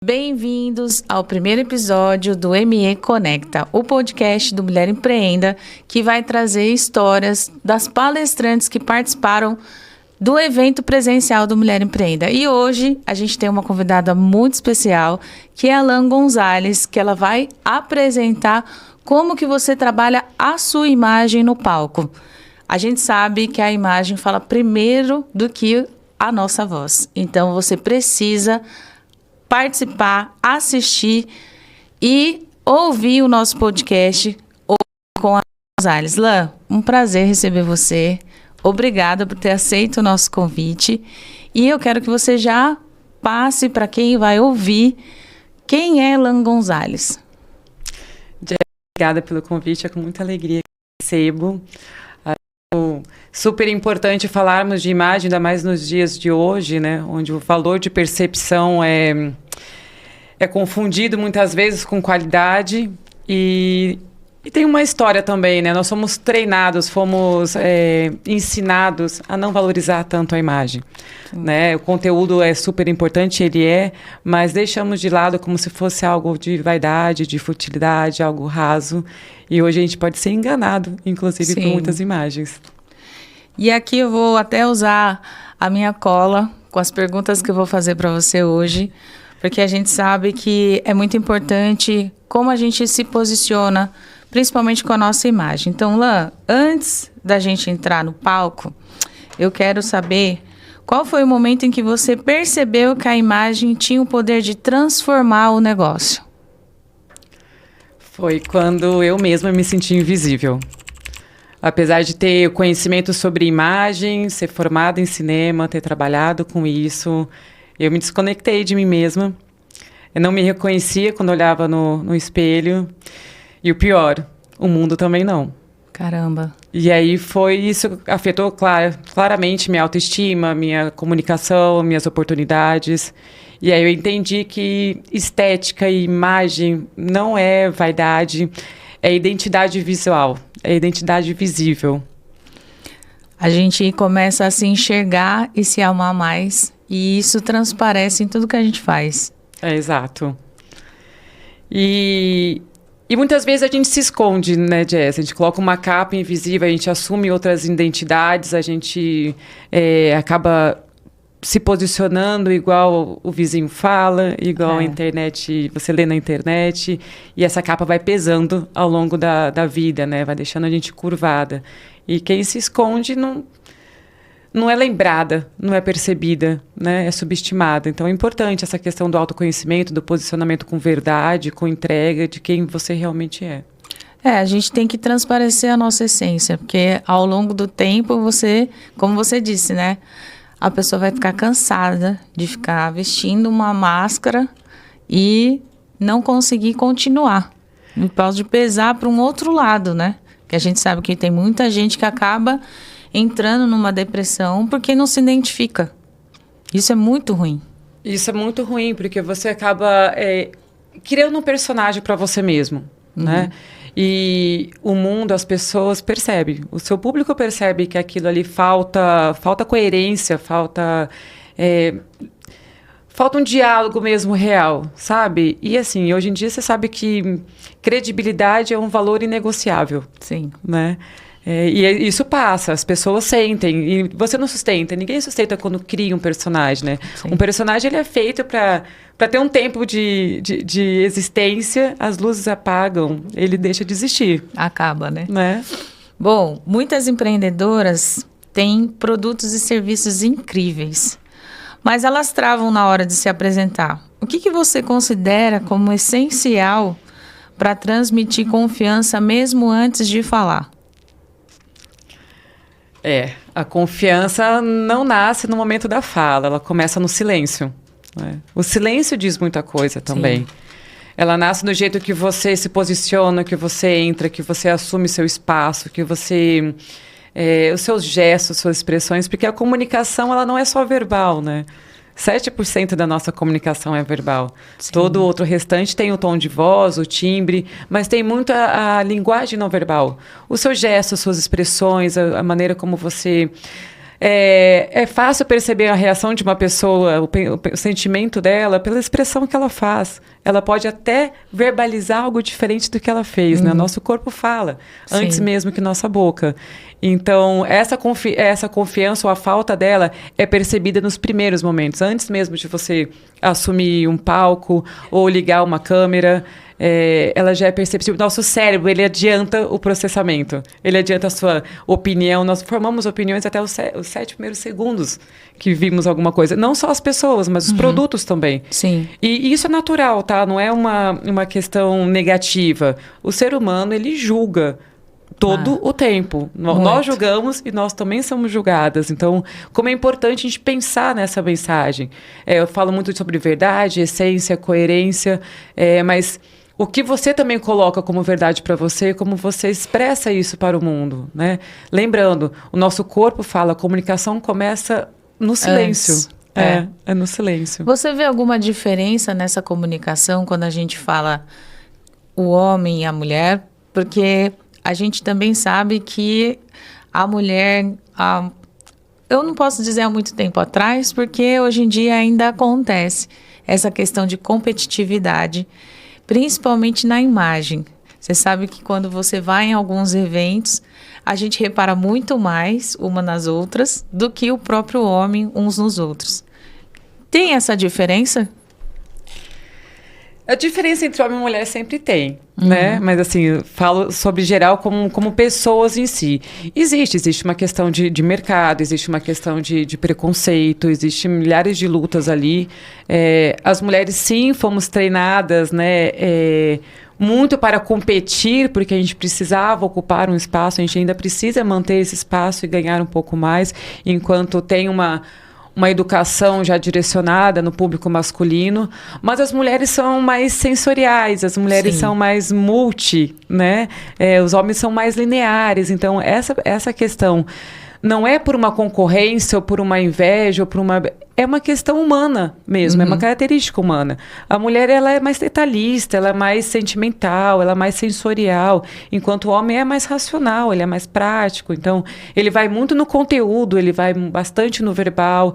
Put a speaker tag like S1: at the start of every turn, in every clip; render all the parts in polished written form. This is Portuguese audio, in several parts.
S1: Bem-vindos ao primeiro episódio do ME Conecta, o podcast do Mulher Empreenda, que vai trazer histórias das palestrantes que participaram do evento presencial do Mulher Empreenda. E hoje a gente tem uma convidada muito especial, que é a Lan Gonzalez, que ela vai apresentar como que você trabalha a sua imagem no palco. A gente sabe que a imagem fala primeiro do que a nossa voz. Então você precisa participar, assistir e ouvir o nosso podcast com a Gonzalez. Lan, um prazer receber você. Obrigada por ter aceito o nosso convite. E eu quero que você já passe para quem vai ouvir quem é Lan Gonzalez.
S2: Obrigada pelo convite, é com muita alegria que recebo. Super importante falarmos de imagem, ainda mais nos dias de hoje, né, onde o valor de percepção é confundido muitas vezes com qualidade e tem uma história também, né? Nós somos treinados, fomos ensinados a não valorizar tanto a imagem, né? O conteúdo é super importante, mas deixamos de lado como se fosse algo de vaidade, de futilidade, algo raso. E hoje a gente pode ser enganado, inclusive, por muitas imagens.
S1: E aqui eu vou até usar a minha cola com as perguntas que eu vou fazer para você hoje, porque a gente sabe que é muito importante como a gente se posiciona, principalmente com a nossa imagem. Então, Lan, antes da gente entrar no palco, eu quero saber qual foi o momento em que você percebeu que a imagem tinha o poder de transformar o negócio.
S2: Foi quando eu mesma me senti invisível. Apesar de ter conhecimento sobre imagem, ser formada em cinema, ter trabalhado com isso, eu me desconectei de mim mesma. Eu não me reconhecia quando olhava no espelho. E o pior, o mundo também não.
S1: Caramba.
S2: E aí isso afetou claramente minha autoestima, minha comunicação, minhas oportunidades. E aí eu entendi que estética e imagem não é vaidade, é identidade visual, é identidade visível.
S1: A gente começa a se enxergar e se amar mais, e isso transparece em tudo que a gente faz.
S2: É, exato. E muitas vezes a gente se esconde, né, Jess? A gente coloca uma capa invisível, a gente assume outras identidades, a gente acaba se posicionando igual o vizinho fala, igual a internet, você lê na internet, e essa capa vai pesando ao longo da vida, né? Vai deixando a gente curvada. E quem se esconde não é lembrada, não é percebida, né? É subestimada. Então é importante essa questão do autoconhecimento, do posicionamento com verdade, com entrega de quem você realmente é.
S1: A gente tem que transparecer a nossa essência, porque ao longo do tempo como você disse, né? A pessoa vai ficar cansada de ficar vestindo uma máscara e não conseguir continuar. Por causa de pesar para um outro lado, né? Que a gente sabe que tem muita gente que acaba entrando numa depressão porque não se identifica. Isso é muito ruim.
S2: Isso é muito ruim, porque você acaba criando um personagem para você mesmo, né? E o mundo, as pessoas percebem, o seu público percebe que aquilo ali falta coerência, falta um diálogo mesmo real, sabe? E assim, hoje em dia você sabe que credibilidade é um valor inegociável.
S1: Sim.
S2: Né? E isso passa, as pessoas sentem, e você não sustenta, ninguém sustenta quando cria um personagem, né? Sim. Um personagem ele é feito para ter um tempo de existência, as luzes apagam, ele deixa de existir.
S1: Acaba, né? Bom, muitas empreendedoras têm produtos e serviços incríveis, mas elas travam na hora de se apresentar. O que você considera como essencial para transmitir confiança mesmo antes de falar?
S2: A confiança não nasce no momento da fala, ela começa no silêncio. Né? O silêncio diz muita coisa também. Sim. Ela nasce do jeito que você se posiciona, que você entra, que você assume seu espaço, que você... os seus gestos, suas expressões, porque a comunicação ela não é só verbal, né? 7% da nossa comunicação é verbal. Sim. Todo o outro restante tem o tom de voz, o timbre, mas tem muito a linguagem não verbal. O seu gesto, suas expressões, a maneira como você É fácil perceber a reação de uma pessoa, o sentimento dela, pela expressão que ela faz. Ela pode até verbalizar algo diferente do que ela fez, né? Nosso corpo fala, antes mesmo que nossa boca. Então, essa confiança ou a falta dela é percebida nos primeiros momentos, antes mesmo de você assumir um palco ou ligar uma câmera. Ela já é perceptível. Nosso cérebro, ele adianta o processamento. Ele adianta a sua opinião. Nós formamos opiniões até os 7 primeiros segundos que vimos alguma coisa. Não só as pessoas, mas os produtos também.
S1: Sim.
S2: E isso é natural, tá? Não é uma questão negativa. O ser humano, ele julga todo o tempo. Nós julgamos e nós também somos julgadas. Então, como é importante a gente pensar nessa mensagem. Eu falo muito sobre verdade, essência, coerência, mas o que você também coloca como verdade para você, como você expressa isso para o mundo, né? Lembrando, o nosso corpo fala, a comunicação começa no silêncio. É no silêncio.
S1: Você vê alguma diferença nessa comunicação quando a gente fala o homem e a mulher? Porque a gente também sabe que a mulher... eu não posso dizer há muito tempo atrás, porque hoje em dia ainda acontece essa questão de competitividade, principalmente na imagem. Você sabe que quando você vai em alguns eventos, a gente repara muito mais uma nas outras do que o próprio homem uns nos outros. Tem essa diferença?
S2: A diferença entre homem e mulher sempre tem, né? Mas assim, eu falo sobre geral como pessoas em si. Existe uma questão de mercado, existe uma questão de preconceito, existe milhares de lutas ali. As mulheres, sim, fomos treinadas, né? Muito para competir, porque a gente precisava ocupar um espaço, a gente ainda precisa manter esse espaço e ganhar um pouco mais, enquanto tem uma educação já direcionada no público masculino, mas as mulheres são mais sensoriais, as mulheres são mais multi, né? Os homens são mais lineares. Então, essa questão não é por uma concorrência ou por uma inveja ou por uma... É uma questão humana mesmo, é uma característica humana. A mulher, ela é mais detalhista, ela é mais sentimental, ela é mais sensorial, enquanto o homem é mais racional, ele é mais prático. Então, ele vai muito no conteúdo, ele vai bastante no verbal.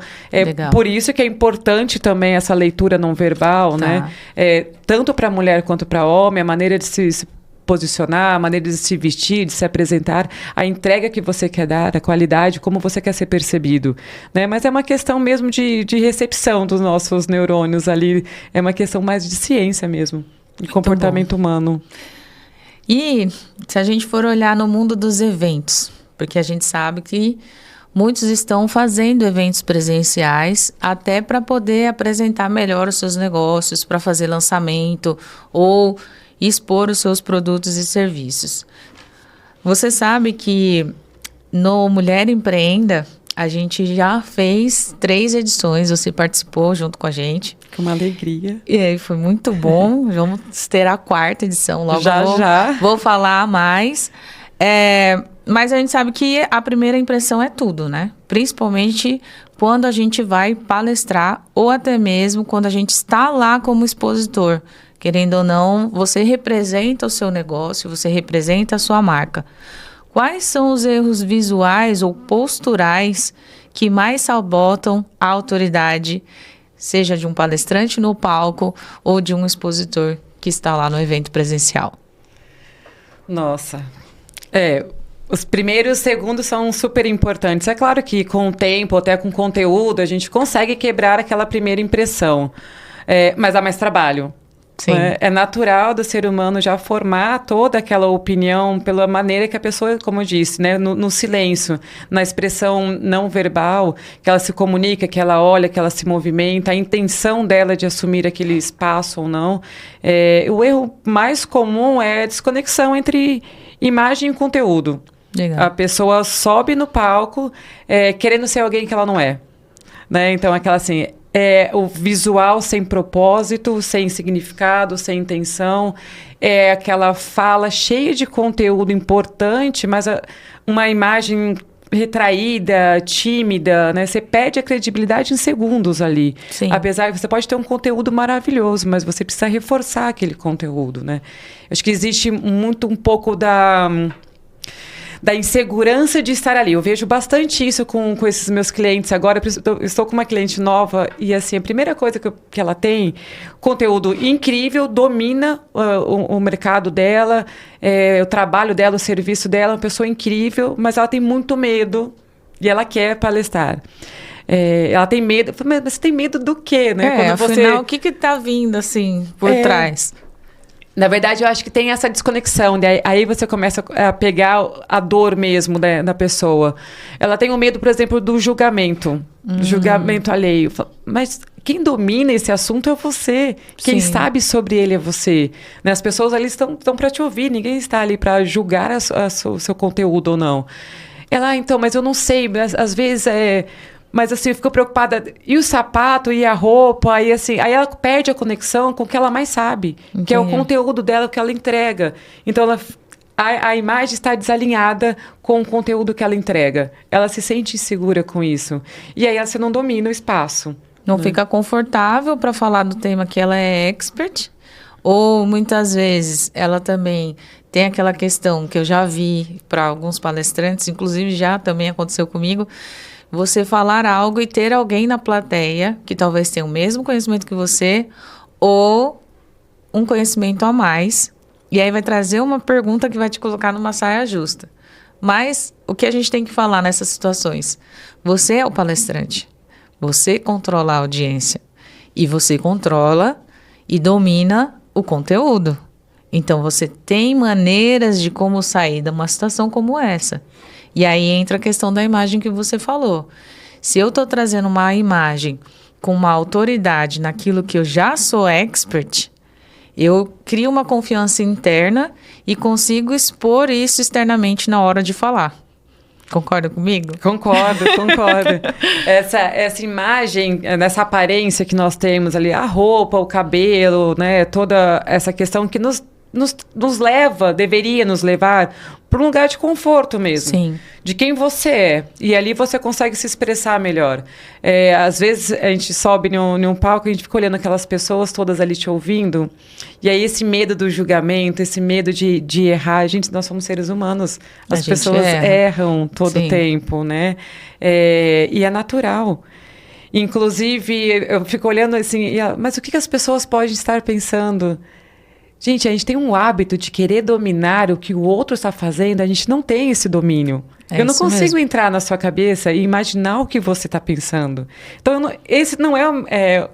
S2: Por isso que é importante também essa leitura não verbal, né? Tanto para a mulher quanto para o homem, a maneira de se posicionar, a maneira de se vestir, de se apresentar, a entrega que você quer dar, a qualidade, como você quer ser percebido, né? Mas é uma questão mesmo de recepção dos nossos neurônios ali, é uma questão mais de ciência mesmo, de comportamento humano.
S1: E se a gente for olhar no mundo dos eventos, porque a gente sabe que muitos estão fazendo eventos presenciais até para poder apresentar melhor os seus negócios, para fazer lançamento ou expor os seus produtos e serviços. Você sabe que no Mulher Empreenda, a gente já fez 3 edições, você participou junto com a gente.
S2: Que uma alegria.
S1: E aí foi muito bom, vamos ter a 4ª edição logo. Vou falar mais. Mas a gente sabe que a primeira impressão é tudo, né? Principalmente quando a gente vai palestrar ou até mesmo quando a gente está lá como expositor. Querendo ou não, você representa o seu negócio, você representa a sua marca. Quais são os erros visuais ou posturais que mais sabotam a autoridade, seja de um palestrante no palco ou de um expositor que está lá no evento presencial?
S2: Nossa, os primeiros e segundos são super importantes. É claro que com o tempo, até com conteúdo, a gente consegue quebrar aquela primeira impressão, mas dá mais trabalho.
S1: Sim.
S2: É natural do ser humano já formar toda aquela opinião pela maneira que a pessoa, como eu disse, né, no silêncio, na expressão não verbal, que ela se comunica, que ela olha, que ela se movimenta, a intenção dela de assumir aquele espaço ou não. O erro mais comum é a desconexão entre imagem e conteúdo.
S1: Legal.
S2: A pessoa sobe no palco querendo ser alguém que ela não é. Né? Então, aquela assim... o visual sem propósito, sem significado, sem intenção. É aquela fala cheia de conteúdo importante, mas uma imagem retraída, tímida, né? Você perde a credibilidade em segundos ali.
S1: Sim.
S2: Apesar que você pode ter um conteúdo maravilhoso, mas você precisa reforçar aquele conteúdo, né? Acho que existe muito um pouco da insegurança de estar ali. Eu vejo bastante isso com esses meus clientes agora. Eu estou com uma cliente nova e, assim, a primeira coisa que ela tem, conteúdo incrível, domina o mercado dela, o trabalho dela, o serviço dela, uma pessoa incrível, mas ela tem muito medo e ela quer palestrar. Ela tem medo. Mas você tem medo do quê, né?
S1: Afinal, o que está vindo, assim, por trás?
S2: Na verdade, eu acho que tem essa desconexão. Aí você começa a pegar a dor mesmo da pessoa. Ela tem o medo, por exemplo, do julgamento. Julgamento alheio. Mas quem domina esse assunto é você. Quem sabe sobre ele é você. Né? As pessoas ali estão para te ouvir. Ninguém está ali para julgar o seu conteúdo ou não. Ela, então, mas eu não sei. Às vezes Mas, assim, eu fico preocupada. E o sapato, e a roupa, e assim... Aí ela perde a conexão com o que ela mais sabe. Entendi. Que é o conteúdo dela, o que ela entrega. Então, a imagem está desalinhada com o conteúdo que ela entrega. Ela se sente insegura com isso. E aí, você não domina o espaço.
S1: Não fica confortável para falar do tema que ela é expert. Ou, muitas vezes, ela também tem aquela questão que eu já vi para alguns palestrantes, inclusive já também aconteceu comigo, você falar algo e ter alguém na plateia que talvez tenha o mesmo conhecimento que você ou um conhecimento a mais. E aí vai trazer uma pergunta que vai te colocar numa saia justa. Mas o que a gente tem que falar nessas situações? Você é o palestrante. Você controla a audiência. E você controla e domina o conteúdo. Então, você tem maneiras de como sair de uma situação como essa. E aí entra a questão da imagem que você falou. Se eu estou trazendo uma imagem com uma autoridade naquilo que eu já sou expert, eu crio uma confiança interna e consigo expor isso externamente na hora de falar. Concorda comigo?
S2: Concordo. Essa imagem, essa aparência que nós temos ali, a roupa, o cabelo, né? Toda essa questão que nos leva, deveria nos levar para um lugar de conforto mesmo.
S1: Sim.
S2: De quem você é. E ali você consegue se expressar melhor. Às vezes a gente sobe num palco e a gente fica olhando aquelas pessoas todas ali te ouvindo. E aí esse medo do julgamento, esse medo de errar. Gente, nós somos seres humanos. As pessoas erram todo o tempo, né? E é natural. Inclusive, eu fico olhando assim, mas o que as pessoas podem estar pensando? Gente, a gente tem um hábito de querer dominar o que o outro está fazendo, a gente não tem esse domínio. Eu não consigo entrar na sua cabeça e imaginar o que você está pensando. Então, esse não é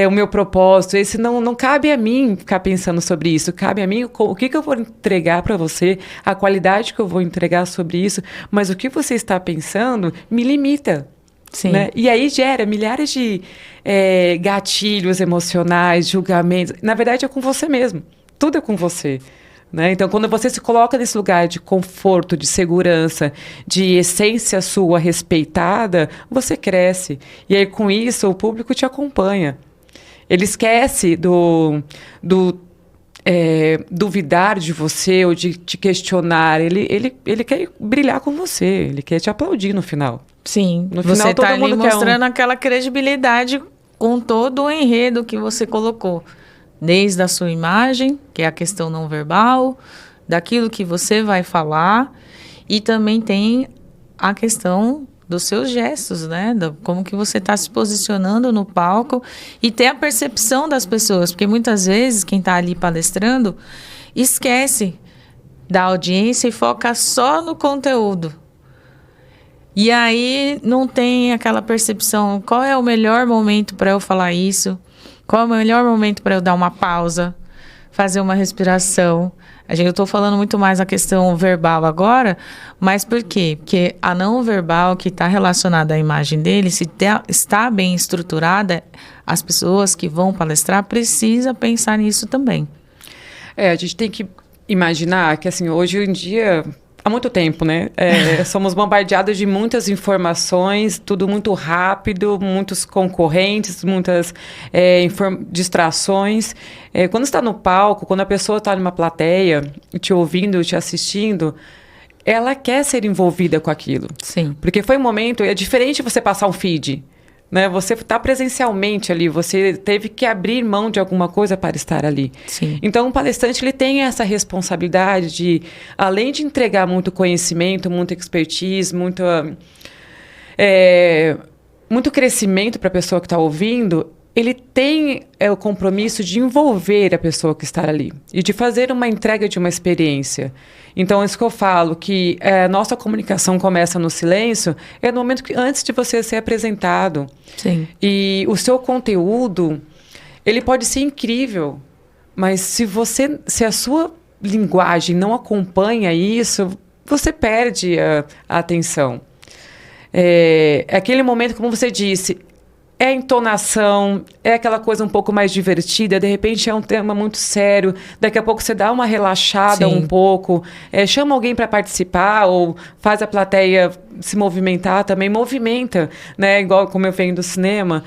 S2: o meu propósito, esse não cabe a mim ficar pensando sobre isso. Cabe a mim o que eu vou entregar para você, a qualidade que eu vou entregar sobre isso, mas o que você está pensando me limita.
S1: Sim.
S2: Né? E aí gera milhares de gatilhos emocionais, julgamentos. Na verdade, é com você mesmo. Tudo é com você. Né? Então, quando você se coloca nesse lugar de conforto, de segurança, de essência sua respeitada, você cresce. E aí, com isso, o público te acompanha. Ele esquece do duvidar de você ou de te questionar. Ele quer brilhar com você. Ele quer te aplaudir no final.
S1: Sim,
S2: no final,
S1: você está ali mostrando
S2: um...
S1: aquela credibilidade com todo o enredo que você colocou. Desde a sua imagem, que é a questão não verbal, daquilo que você vai falar, e também tem a questão dos seus gestos, né? Como que você está se posicionando no palco e ter a percepção das pessoas, porque muitas vezes quem está ali palestrando esquece da audiência e foca só no conteúdo. E aí não tem aquela percepção, qual é o melhor momento para eu falar isso? Qual é o melhor momento para eu dar uma pausa, fazer uma respiração? Eu estou falando muito mais a questão verbal agora, mas por quê? Porque a não verbal que está relacionada à imagem dele, se está bem estruturada, as pessoas que vão palestrar precisam pensar nisso também.
S2: A gente tem que imaginar que, assim, hoje em dia... Há muito tempo, né? Somos bombardeados de muitas informações, tudo muito rápido, muitos concorrentes, muitas distrações. Quando está no palco, quando a pessoa está numa plateia, te ouvindo, te assistindo, ela quer ser envolvida com aquilo.
S1: Sim.
S2: Porque foi um momento... É diferente você passar um feed. né? Você está presencialmente ali, você teve que abrir mão de alguma coisa para estar ali.
S1: Sim.
S2: Então, o palestrante ele tem essa responsabilidade de, além de entregar muito conhecimento, muita expertise, muito crescimento para a pessoa que está ouvindo, ele tem o compromisso de envolver a pessoa que está ali e de fazer uma entrega de uma experiência. Então, isso que eu falo, que a nossa comunicação começa no silêncio, é no momento que antes de você ser apresentado.
S1: Sim.
S2: E o seu conteúdo, ele pode ser incrível, mas se a sua linguagem não acompanha isso, você perde a atenção. É aquele momento, como você disse, é a entonação, é aquela coisa um pouco mais divertida, de repente é um tema muito sério, daqui a pouco você dá uma relaxada um pouco, chama alguém para participar ou faz a plateia se movimentar também, movimenta, né? Igual como eu venho do cinema,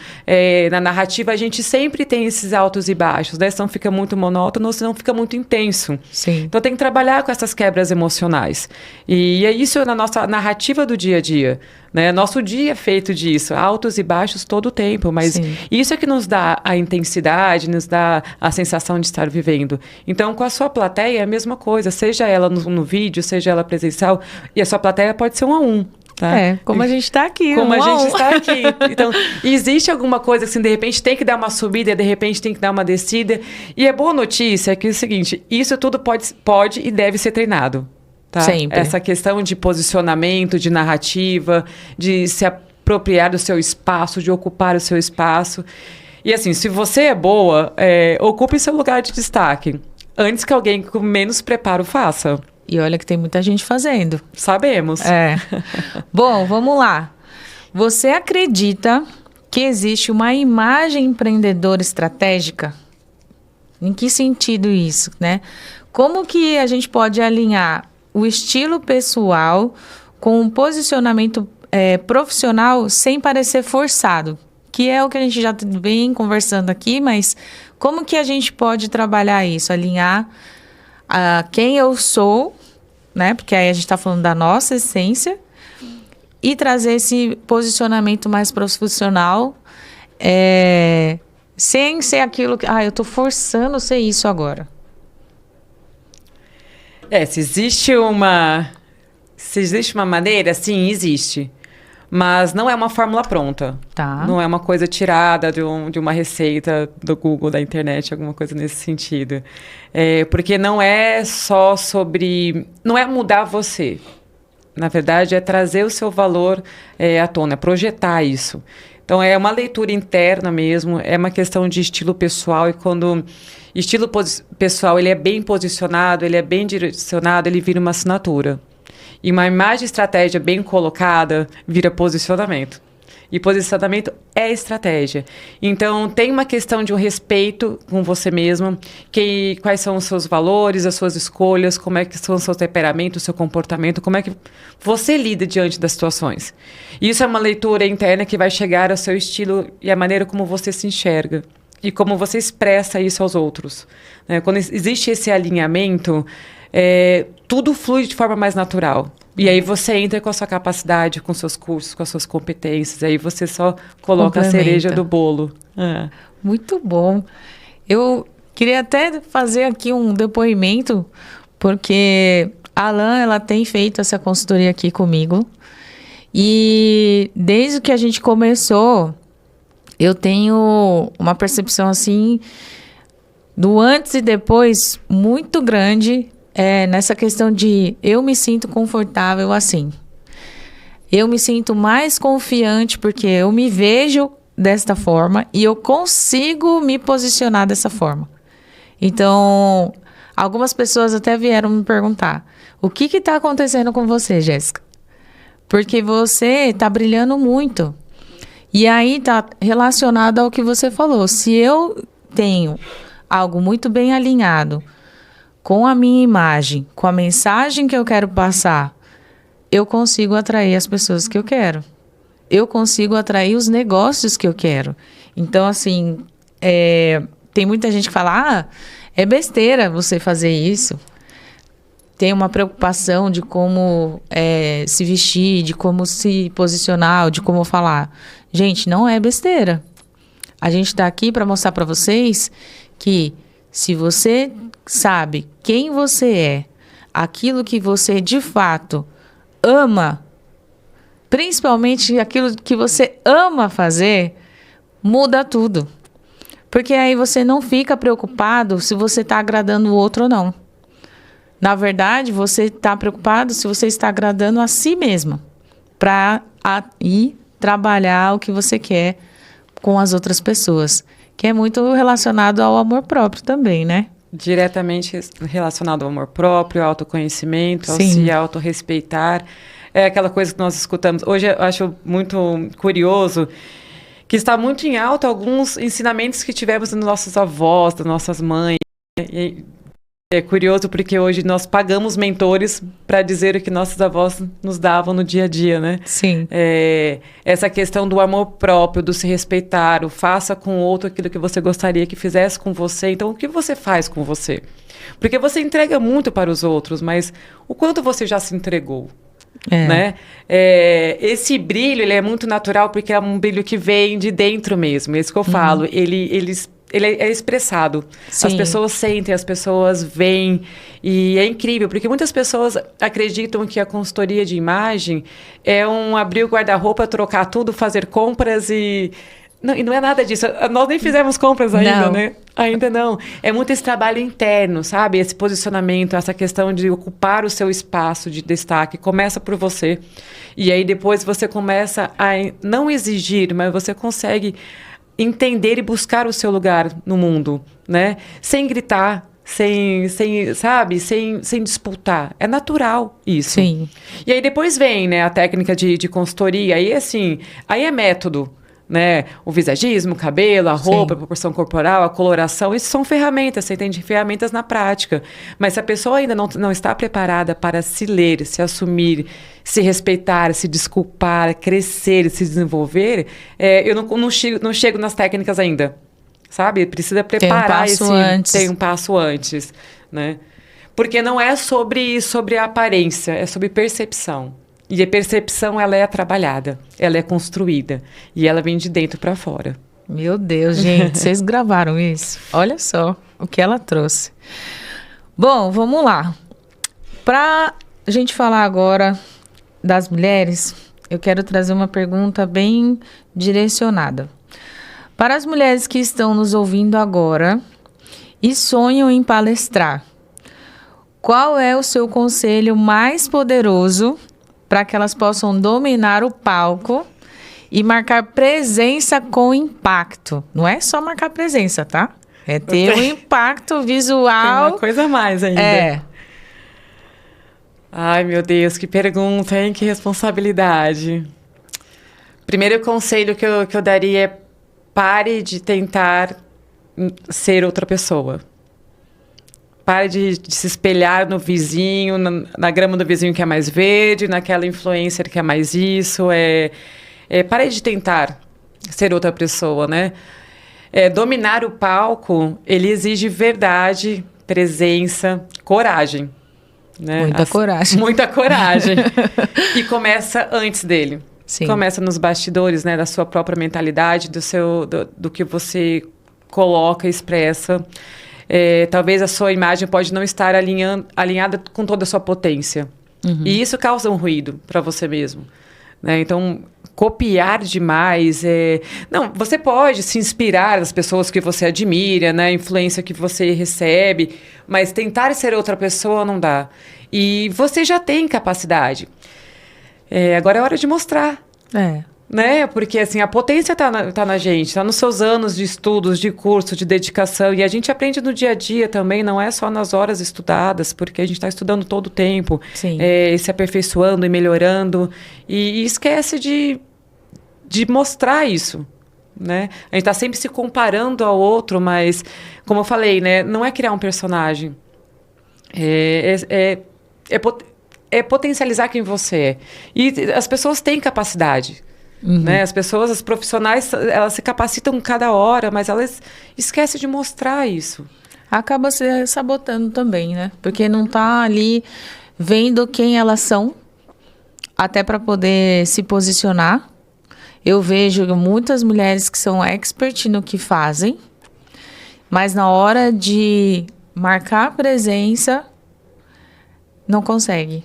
S2: na narrativa a gente sempre tem esses altos e baixos, né? Senão fica muito monótono, senão fica muito intenso.
S1: Sim.
S2: Então tem que trabalhar com essas quebras emocionais. E é isso na nossa narrativa do dia a dia. Né? Nosso dia é feito disso, altos e baixos todo o tempo, mas
S1: Sim.
S2: isso é que nos dá a intensidade, nos dá a sensação de estar vivendo. Então, com a sua plateia é a mesma coisa, seja ela no vídeo, seja ela presencial, e a sua plateia pode ser 1 a 1. Tá?
S1: Como a gente está aqui.
S2: Como a gente está aqui. Então, existe alguma coisa que, assim, de repente, tem que dar uma subida, de repente tem que dar uma descida. E a boa notícia é que é o seguinte, isso tudo pode e deve ser treinado. Tá?
S1: Sempre.
S2: Essa questão de posicionamento, de narrativa, de se apropriar do seu espaço, de ocupar o seu espaço. E assim, se você é boa, ocupe seu lugar de destaque. Antes que alguém com menos preparo faça.
S1: E olha que tem muita gente fazendo.
S2: Sabemos.
S1: Bom, vamos lá. Você acredita que existe uma imagem empreendedora estratégica? Em que sentido isso, né? Como que a gente pode alinhar o estilo pessoal com um posicionamento profissional sem parecer forçado? Que é o que a gente já vem conversando aqui, mas como que a gente pode trabalhar isso? Alinhar quem eu sou, né? Porque aí a gente está falando da nossa essência e trazer esse posicionamento mais profissional sem ser aquilo que... eu estou forçando ser isso agora.
S2: Se existe uma maneira, sim, existe. Mas não é uma fórmula pronta.
S1: Tá.
S2: Não é uma coisa tirada de uma receita do Google, da internet, alguma coisa nesse sentido. Porque não é só sobre... Não é mudar você. Na verdade, é trazer o seu valor à tona, é projetar isso. Então, é uma leitura interna mesmo, é uma questão de estilo pessoal. E quando estilo pessoal ele é bem posicionado, ele é bem direcionado, ele vira uma assinatura. E uma imagem estratégia bem colocada vira posicionamento. E posicionamento é estratégia. Então, tem uma questão de um respeito com você mesmo, quais são os seus valores, as suas escolhas, como é que são o seu temperamento, o seu comportamento, como é que você lida diante das situações. Isso é uma leitura interna que vai chegar ao seu estilo e a maneira como você se enxerga. E como você expressa isso aos outros. Né? Quando existe esse alinhamento, tudo flui de forma mais natural. E aí você entra com a sua capacidade, com seus cursos, com as suas competências. Aí você só coloca a cereja do bolo.
S1: Muito bom. Eu queria até fazer aqui um depoimento, porque a Alan, ela tem feito essa consultoria aqui comigo. E desde que a gente começou, eu tenho uma percepção assim, do antes e depois, muito grande. Nessa questão de eu me sinto confortável assim. Eu me sinto mais confiante porque eu me vejo desta forma e eu consigo me posicionar dessa forma. Então, algumas pessoas até vieram me perguntar: o que está acontecendo com você, Jéssica? Porque você está brilhando muito. E aí está relacionado ao que você falou. Se eu tenho algo muito bem alinhado com a minha imagem, com a mensagem que eu quero passar, eu consigo atrair as pessoas que eu quero. Eu consigo atrair os negócios que eu quero. Então, assim, tem muita gente que fala, é besteira você fazer isso. tem uma preocupação de como se vestir, de como se posicionar, de como falar. Gente, não é besteira. A gente está aqui para mostrar para vocês que se você sabe quem você é, aquilo que você de fato ama, principalmente aquilo que você ama fazer, muda tudo. Porque aí você não fica preocupado se você está agradando o outro ou não. Na verdade, você está preocupado se você está agradando a si mesmo, para ir trabalhar o que você quer com as outras pessoas, que é muito relacionado ao amor próprio também, né?
S2: Diretamente relacionado ao amor próprio, ao autoconhecimento, ao
S1: Sim.
S2: se autorrespeitar. É aquela coisa que nós escutamos. Hoje eu acho muito curioso que está muito em alta alguns ensinamentos que tivemos dos nossos avós, das nossas mães. E é curioso porque hoje nós pagamos mentores para dizer o que nossos avós nos davam no dia a dia, né?
S1: Sim.
S2: Essa questão do amor próprio, do se respeitar, o faça com o outro aquilo que você gostaria que fizesse com você. Então, o que você faz com você? Porque você entrega muito para os outros, mas o quanto você já se entregou? Né? Esse brilho, ele é muito natural porque é um brilho que vem de dentro mesmo. É isso que eu falo. Ele é expressado.
S1: Sim.
S2: As pessoas sentem, as pessoas veem. E é incrível, porque muitas pessoas acreditam que a consultoria de imagem é um abrir o guarda-roupa, trocar tudo, fazer compras e... Não, e não é nada disso. Nós nem fizemos compras ainda,
S1: Não.
S2: né? Ainda não. É muito esse trabalho interno, sabe? Esse posicionamento, essa questão de ocupar o seu espaço de destaque. Começa por você. E aí depois você começa a não exigir, mas você consegue entender e buscar o seu lugar no mundo, né? Sem gritar, sem disputar. É natural isso.
S1: Sim.
S2: E aí depois vem, né, a técnica de consultoria. Aí, assim, aí é método. Né? O visagismo, o cabelo, a roupa, a proporção corporal, a coloração, isso são ferramentas, você entende? Ferramentas na prática. Mas se a pessoa ainda não está preparada para se ler, se assumir, se respeitar, se desculpar, crescer, se desenvolver, eu não chego nas técnicas ainda, sabe? Precisa preparar tem um passo antes, né? Porque não é sobre a aparência, é sobre percepção. E a percepção, ela é trabalhada, ela é construída. E ela vem de dentro para fora.
S1: Meu Deus, gente, vocês gravaram isso? Olha só o que ela trouxe. Bom, vamos lá. Para a gente falar agora das mulheres, eu quero trazer uma pergunta bem direcionada. Para as mulheres que estão nos ouvindo agora e sonham em palestrar, qual é o seu conselho mais poderoso para que elas possam dominar o palco e marcar presença com impacto? Não é só marcar presença, tá? É ter um impacto visual.
S2: Tem uma coisa a mais ainda. Ai, meu Deus, que pergunta, hein? Que responsabilidade. Primeiro conselho que eu daria é pare de tentar ser outra pessoa. Pare de se espelhar no vizinho, na grama do vizinho que é mais verde, naquela influencer que é mais isso. Pare de tentar ser outra pessoa, né? Dominar o palco, ele exige verdade, presença, coragem. Né?
S1: Muita coragem.
S2: Muita coragem. E começa antes dele.
S1: Sim.
S2: Começa nos bastidores, né? Da sua própria mentalidade, do que você coloca, expressa. Talvez a sua imagem pode não estar alinhada com toda a sua potência. Uhum. E isso causa um ruído para você mesmo. Né? Então, copiar demais... Não, você pode se inspirar nas pessoas que você admira, na influência que você recebe, mas tentar ser outra pessoa não dá. E você já tem capacidade. Agora é hora de mostrar. Né? Porque assim, a potência tá na gente, tá nos seus anos de estudos, de curso, de dedicação. E a gente aprende no dia a dia também, não é só nas horas estudadas, porque a gente está estudando todo o tempo, se aperfeiçoando e melhorando. E esquece de mostrar isso. Né? A gente está sempre se comparando ao outro, mas, como eu falei, né, não é criar um personagem. É potencializar quem você é. E as pessoas têm capacidade. Uhum. Né? As profissionais, elas se capacitam cada hora, mas elas esquecem de mostrar isso.
S1: acaba se sabotando também, né? Porque não tá ali vendo quem elas são, até para poder se posicionar. Eu vejo muitas mulheres que são expert no que fazem, mas na hora de marcar presença, não consegue.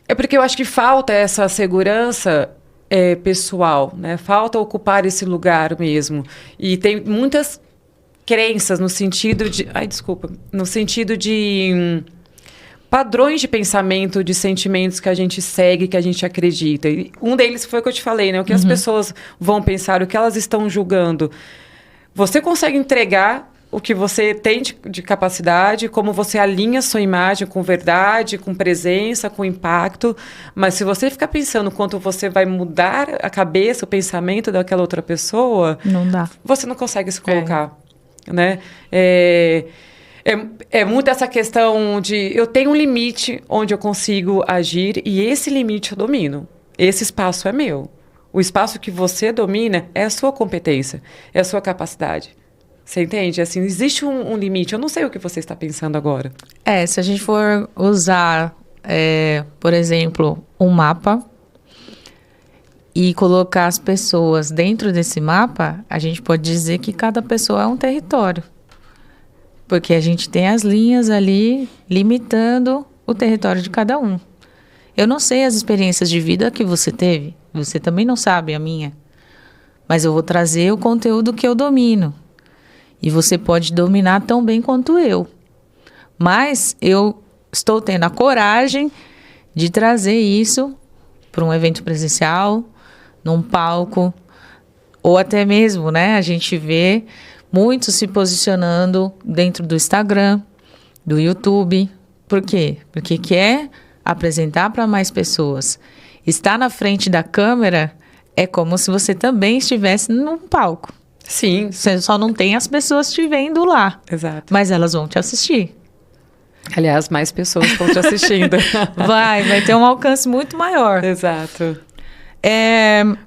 S2: É porque eu acho que falta essa segurança pessoal, né? Falta ocupar esse lugar mesmo. E tem muitas crenças no sentido de... no sentido de padrões de pensamento, de sentimentos que a gente segue, que a gente acredita. E um deles foi o que eu te falei, né? O que as pessoas vão pensar, o que elas estão julgando. Você consegue entregar o que você tem de capacidade, como você alinha a sua imagem com verdade, com presença, com impacto. Mas se você ficar pensando quanto você vai mudar a cabeça, o pensamento daquela outra pessoa...
S1: Não dá.
S2: Você não consegue se colocar, né? É muito essa questão de... Eu tenho um limite onde eu consigo agir e esse limite eu domino. Esse espaço é meu. O espaço que você domina é a sua competência, é a sua capacidade. Você entende? Assim, existe um limite. Eu não sei o que você está pensando agora.
S1: Se a gente for usar, por exemplo, um mapa e colocar as pessoas dentro desse mapa, a gente pode dizer que cada pessoa é um território. Porque a gente tem as linhas ali limitando o território de cada um. Eu não sei as experiências de vida que você teve. Você também não sabe a minha. Mas eu vou trazer o conteúdo que eu domino. E você pode dominar tão bem quanto eu. Mas eu estou tendo a coragem de trazer isso para um evento presencial, num palco, ou até mesmo, né? A gente vê muitos se posicionando dentro do Instagram, do YouTube. Por quê? Porque quer apresentar para mais pessoas. Estar na frente da câmera é como se você também estivesse num palco.
S2: Sim.
S1: Você só não tem as pessoas te vendo lá.
S2: Exato.
S1: Mas elas vão te assistir.
S2: Aliás, mais pessoas estão te assistindo.
S1: Vai ter um alcance muito maior.
S2: Exato.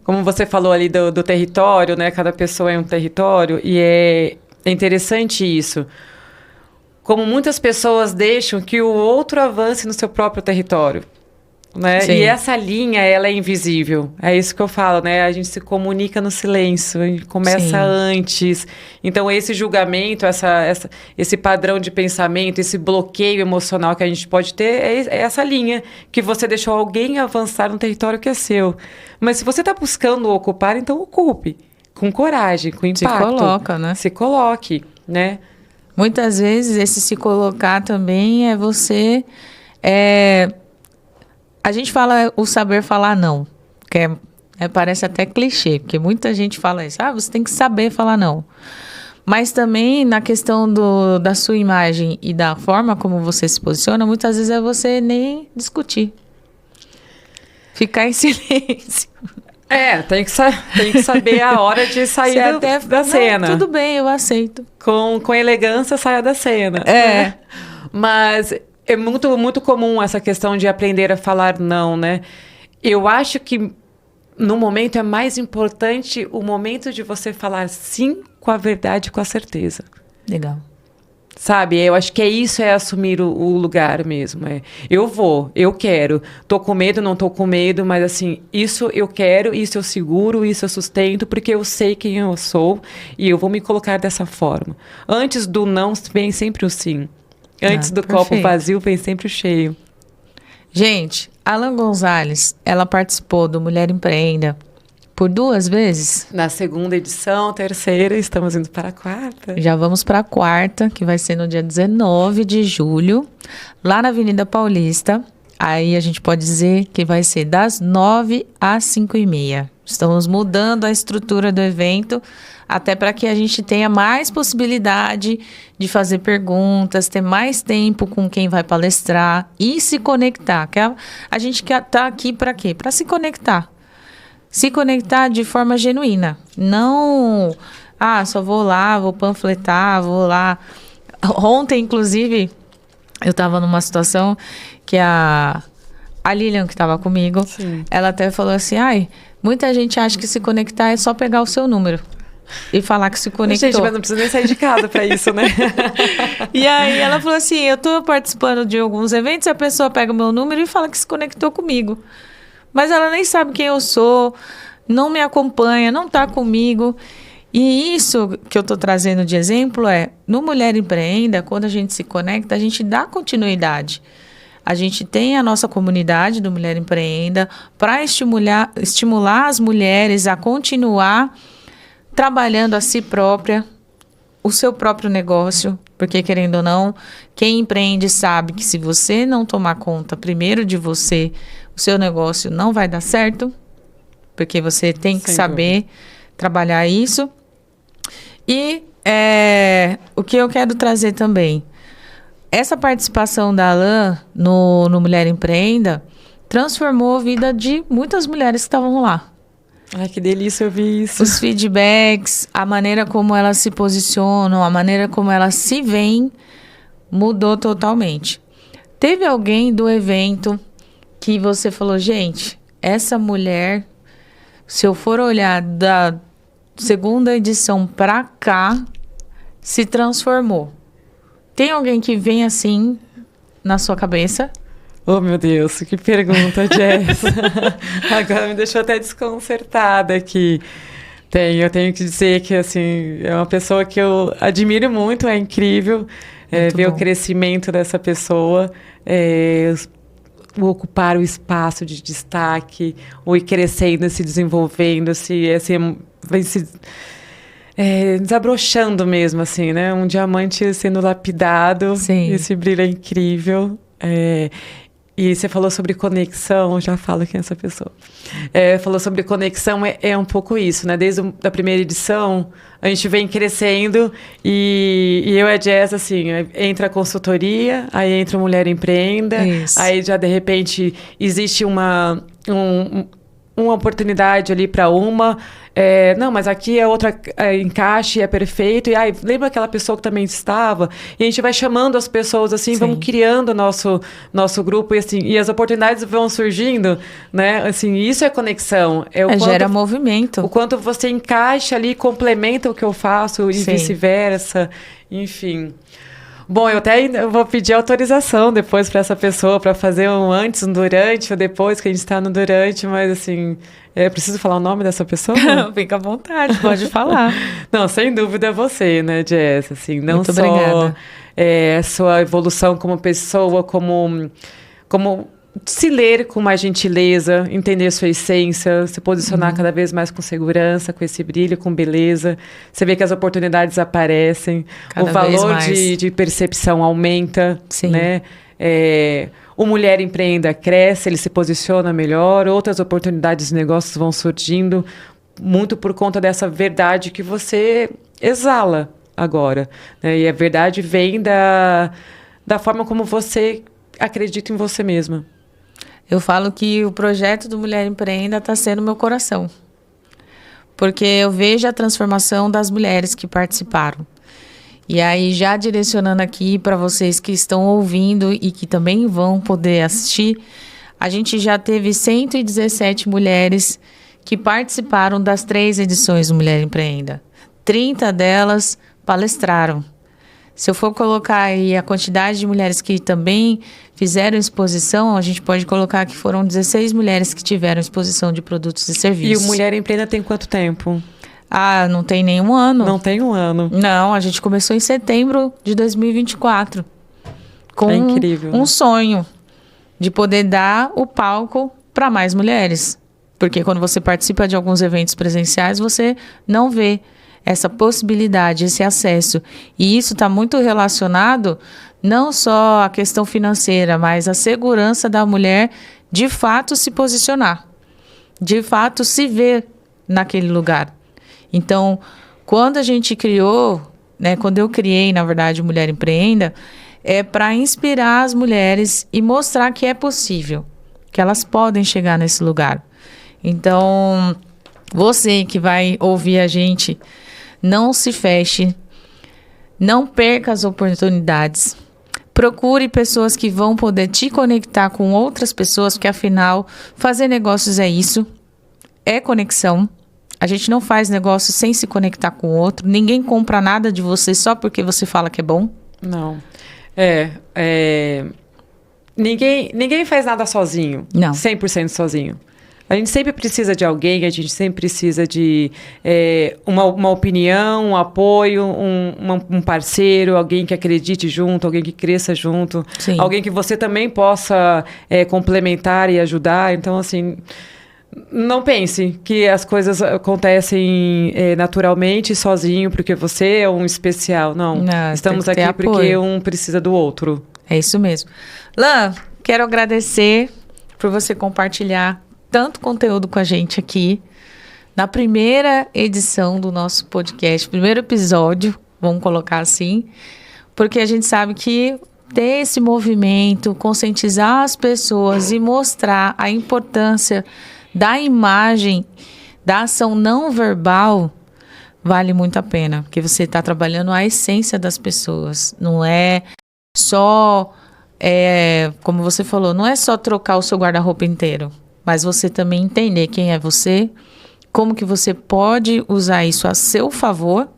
S2: Como você falou ali do território, né? Cada pessoa é um território. E é interessante isso. Como muitas pessoas deixam que o outro avance no seu próprio território. Né?
S1: Sim.
S2: E essa linha, ela é invisível. É isso que eu falo, né? A gente se comunica no silêncio, a gente começa
S1: Sim.
S2: antes. Então, esse julgamento, esse padrão de pensamento, esse bloqueio emocional que a gente pode ter, é essa linha que você deixou alguém avançar no território que é seu. Mas se você está buscando ocupar, então ocupe. Com coragem, com impacto.
S1: Se coloca, né?
S2: Se coloque, né?
S1: Muitas vezes, esse se colocar também é você... A gente fala o saber falar não, que parece até clichê, porque muita gente fala isso. Você tem que saber falar não. Mas também na questão da sua imagem e da forma como você se posiciona, muitas vezes é você nem discutir. Ficar em silêncio.
S2: Tem que saber a hora de sair da cena.
S1: Tudo bem, eu aceito.
S2: Com elegância, saia da cena. Né? Mas... É muito, muito comum essa questão de aprender a falar não, né? Eu acho que no momento é mais importante o momento de você falar sim com a verdade, com a certeza.
S1: Legal.
S2: Sabe? Eu acho que é assumir o lugar mesmo. Eu quero. Tô com medo, não tô com medo, mas assim, isso eu quero, isso eu seguro, isso eu sustento, porque eu sei quem eu sou e eu vou me colocar dessa forma. Antes do não, vem sempre o sim. Antes do copo vazio, vem sempre o cheio.
S1: Gente, Alan Gonzalez, ela participou do Mulher Empreenda por 2 vezes.
S2: Na 2ª edição, 3ª, estamos indo para a 4ª.
S1: Já vamos para a 4ª, que vai ser no dia 19 de julho, lá na Avenida Paulista. Aí a gente pode dizer que vai ser das 9 às 5h30. Estamos mudando a estrutura do evento, até para que a gente tenha mais possibilidade de fazer perguntas, ter mais tempo com quem vai palestrar e se conectar. A gente está aqui para quê? Para se conectar. Se conectar de forma genuína. Não, só vou lá, vou panfletar, vou lá. Ontem, inclusive, eu estava numa situação que a Lilian, que estava comigo, ela até falou assim, muita gente acha que se conectar é só pegar o seu número. e falar que se conectou.
S2: Gente, mas não precisa nem sair de casa para isso, né?
S1: E aí ela falou assim, eu tô participando de alguns eventos, a pessoa pega o meu número e fala que se conectou comigo. Mas ela nem sabe quem eu sou, não me acompanha, não tá comigo. E isso que eu tô trazendo de exemplo no Mulher Empreenda, quando a gente se conecta, a gente dá continuidade. A gente tem a nossa comunidade do Mulher Empreenda para estimular as mulheres a continuar trabalhando a si própria, o seu próprio negócio, porque querendo ou não, quem empreende sabe que se você não tomar conta primeiro de você, o seu negócio não vai dar certo, porque você tem que saber trabalhar isso. E o que eu quero trazer também, essa participação da Alain no Mulher Empreenda transformou a vida de muitas mulheres que estavam lá.
S2: Ai, que delícia ouvir isso.
S1: Os feedbacks, a maneira como elas se posicionam, a maneira como elas se veem, mudou totalmente. Teve alguém do evento que você falou, gente, essa mulher, se eu for olhar da segunda edição pra cá, se transformou. Tem alguém que vem assim na sua cabeça?
S2: Oh, meu Deus, que pergunta, Jess. Agora me deixou até desconcertada aqui. Eu tenho que dizer que, assim, é uma pessoa que eu admiro muito, é incrível ver o crescimento dessa pessoa, o ocupar o espaço de destaque, o ir crescendo, se desenvolvendo, vai se desabrochando mesmo, assim, né? Um diamante sendo lapidado.
S1: Sim.
S2: Esse brilho é incrível. E você falou sobre conexão, já falo quem é essa pessoa. Falou sobre conexão, é um pouco isso, né? Desde a primeira edição, a gente vem crescendo e eu e a Jess, assim, entra a consultoria, aí entra a Mulher Empreenda,
S1: isso.
S2: Aí já, de repente, existe uma oportunidade ali para uma... não, mas aqui é outra encaixe, é perfeito. E lembra aquela pessoa que também estava? E a gente vai chamando as pessoas assim, vamos criando o nosso grupo. E, assim, e as oportunidades vão surgindo, né? Assim, isso é conexão.
S1: Gera movimento.
S2: O quanto você encaixa ali, complementa o que eu faço e vice-versa. Enfim... Bom, eu vou pedir autorização depois para essa pessoa para fazer um antes, um durante ou depois que a gente está no durante, mas assim, preciso falar o nome dessa pessoa?
S1: Fica à vontade, pode falar.
S2: Não, sem dúvida é você, né, Jess? Assim, não
S1: muito
S2: só
S1: obrigada.
S2: A sua evolução como pessoa, como se ler com mais gentileza, entender sua essência, se posicionar cada vez mais com segurança, com esse brilho, com beleza. Você vê que as oportunidades aparecem, o valor de percepção aumenta, né? O Mulher Empreenda cresce, ele se posiciona melhor, outras oportunidades de negócios vão surgindo, muito por conta dessa verdade que você exala agora, né? E a verdade vem da forma como você acredita em você mesma.
S1: Eu falo que o projeto do Mulher Empreenda está sendo meu coração. Porque eu vejo a transformação das mulheres que participaram. E aí, já direcionando aqui para vocês que estão ouvindo e que também vão poder assistir, a gente já teve 117 mulheres que participaram das 3 edições do Mulher Empreenda. 30 delas palestraram. Se eu for colocar aí a quantidade de mulheres que também fizeram exposição, a gente pode colocar que foram 16 mulheres que tiveram exposição de produtos e serviços.
S2: E o Mulher Empreenda tem quanto tempo?
S1: Não tem nenhum ano.
S2: Não tem um ano.
S1: Não, a gente começou em setembro de 2024. Com
S2: incrível.
S1: Um sonho de poder dar o palco para mais mulheres. Porque quando você participa de alguns eventos presenciais, você não vê essa possibilidade, esse acesso. E isso está muito relacionado não só à questão financeira, mas à segurança da mulher de fato se posicionar, de fato se ver naquele lugar. Então, quando a gente criou, né, quando eu criei, na verdade, o Mulher Empreenda, é para inspirar as mulheres e mostrar que é possível, que elas podem chegar nesse lugar. Então, você que vai ouvir a gente, não se feche, não perca as oportunidades. Procure pessoas que vão poder te conectar com outras pessoas, porque afinal, fazer negócios é isso, é conexão. A gente não faz negócio sem se conectar com o outro. Ninguém compra nada de você só porque você fala que é bom.
S2: Não. Ninguém faz nada sozinho.
S1: Não.
S2: 100% sozinho. A gente sempre precisa de alguém, a gente sempre precisa de uma opinião, um apoio, um parceiro, alguém que acredite junto, alguém que cresça junto,
S1: Sim.
S2: alguém que você também possa complementar e ajudar. Então, assim, não pense que as coisas acontecem naturalmente, sozinho, porque você é um especial. Não, estamos
S1: tem que ter
S2: aqui porque
S1: apoio.
S2: um precisa do outro.
S1: É isso mesmo. Lan, quero agradecer por você compartilhar tanto conteúdo com a gente aqui na primeira edição do nosso podcast, primeiro episódio, vamos colocar assim, porque a gente sabe que ter esse movimento, conscientizar as pessoas e mostrar a importância da imagem, da ação não verbal, vale muito a pena, porque você está trabalhando a essência das pessoas, não é só, como você falou, não é só trocar o seu guarda-roupa inteiro, mas você também entender quem é você, como que você pode usar isso a seu favor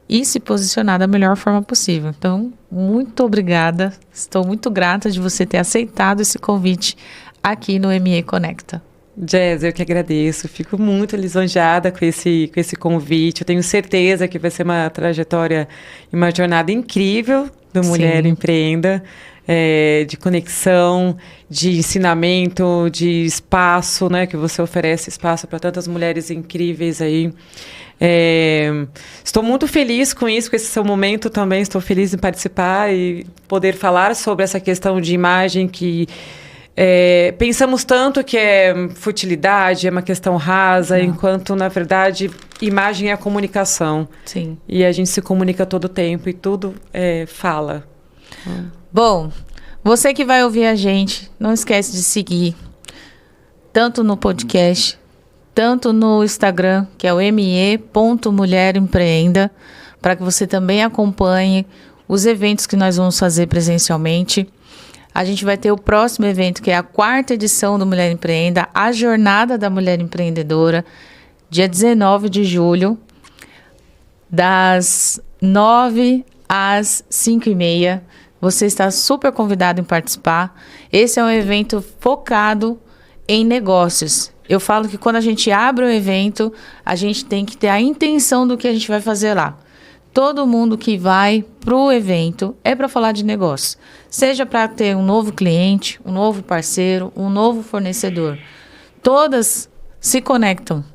S1: e se posicionar da melhor forma possível. Então, muito obrigada. Estou muito grata de você ter aceitado esse convite aqui no ME Conecta.
S2: Jazz, eu que agradeço. Fico muito lisonjeada com esse convite. Eu tenho certeza que vai ser uma trajetória e uma jornada incrível do Mulher Empreenda. De conexão, de ensinamento, de espaço, né? Que você oferece espaço para tantas mulheres incríveis aí. Estou muito feliz com isso, com esse seu momento também. Estou feliz em participar e poder falar sobre essa questão de imagem que pensamos tanto que é futilidade, é uma questão rasa, enquanto, na verdade, imagem é a comunicação.
S1: Sim.
S2: E a gente se comunica todo o tempo e tudo fala.
S1: Bom, você que vai ouvir a gente, não esquece de seguir tanto no podcast, tanto no Instagram, que é o me.mulherempreenda, para que você também acompanhe os eventos que nós vamos fazer presencialmente. A gente vai ter o próximo evento, que é a 4ª edição do Mulher Empreenda, a Jornada da Mulher Empreendedora, dia 19 de julho, das 9 às 5h30. Você está super convidado em participar. Esse é um evento focado em negócios. Eu falo que quando a gente abre o evento, a gente tem que ter a intenção do que a gente vai fazer lá. Todo mundo que vai para o evento é para falar de negócio. Seja para ter um novo cliente, um novo parceiro, um novo fornecedor. Todas se conectam.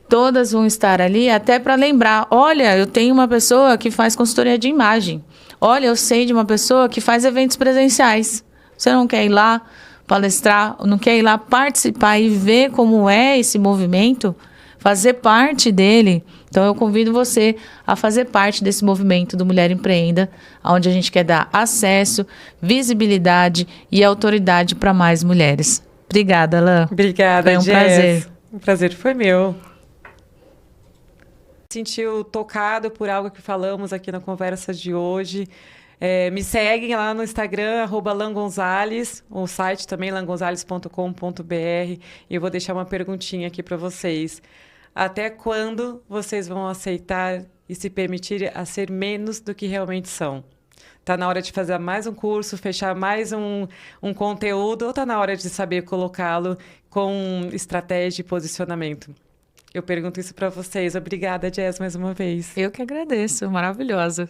S1: Todas vão estar ali até para lembrar. Olha, eu tenho uma pessoa que faz consultoria de imagem. Olha, eu sei de uma pessoa que faz eventos presenciais. Você não quer ir lá palestrar, não quer ir lá participar e ver como é esse movimento, fazer parte dele? Então, eu convido você a fazer parte desse movimento do Mulher Empreenda, onde a gente quer dar acesso, visibilidade e autoridade para mais mulheres. Obrigada, Alain.
S2: Obrigada,
S1: Foi um
S2: Jess.
S1: prazer.
S2: O prazer foi meu. Sentiu tocado por algo que falamos aqui na conversa de hoje, me seguem lá no Instagram, @langonzales, o site também, langonzales.com.br, e eu vou deixar uma perguntinha aqui para vocês. Até quando vocês vão aceitar e se permitir a ser menos do que realmente são? Está na hora de fazer mais um curso, fechar mais um conteúdo, ou está na hora de saber colocá-lo com estratégia e posicionamento? Eu pergunto isso para vocês. Obrigada, Jess, mais uma vez.
S1: Eu que agradeço, maravilhosa.